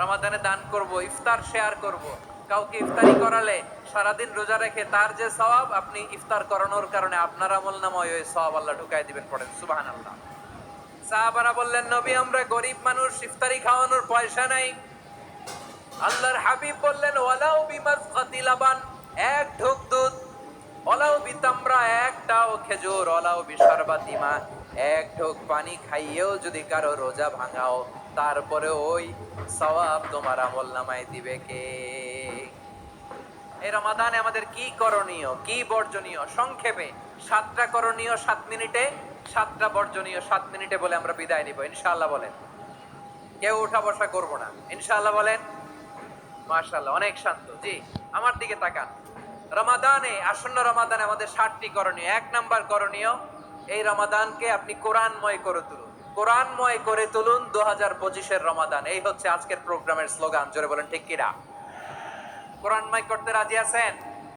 রমাদানে দান করব, ইফতার শেয়ার করব। কাউকে ইফতারি করালে সারাদিন রোজা রেখে তার যে সওয়াব, আপনি ইফতার করানোর কারণে আপনার আমলনামায় ওই সওয়াব আল্লাহ ঢুকাই দিবেন। পড়েন সুবহানাল্লাহ। সাহাবারা বললেন, নবী আমরা গরিব মানুষ, ইফতারি খাওয়ানোর পয়সা নাই। আল্লাহর হাবিব বললেন, ওয়ালাউ বিমাজগাতি লাবান, এক ঢোক দুধ, ওয়ালাউ বিতামরা, একটাও খেজুর, ওয়ালাউ বিশারবাতি মা, এক ঢোক পানি খাইয়েও যদি কারো রোজা ভাঙাও, তারপরে ওই সওয়াব তোমার আমলনামায় দিবে কে? এই রমাদানে আমাদের কি করণীয়, কি বর্জনীয়? সংক্ষেপে 7টা করণীয় 7 মিনিটে, 7টা বর্জনীয় 7 মিনিটে বলে আমরা বিদায় নিব ইনশাআল্লাহ। বলেন, কেউ উঠা বসা করব না ইনশাআল্লাহ। বলেন মাশাআল্লাহ, অনেক শান্ত। জি, আমার দিকে তাকান। রমাদানে, আসন্ন রমাদানে আমাদের 7টি করণীয়। 1 নাম্বার করণীয়, এই রমাদানকে আপনি কোরআনময় করে তুলুন। কোরআনময় করে তুলুন 2025-এর রমাদান। এই হচ্ছে আজকের প্রোগ্রামের স্লোগান। জোরে বলেন ঠিক কিনা? কোরআনময় করতে রাজি আছেন?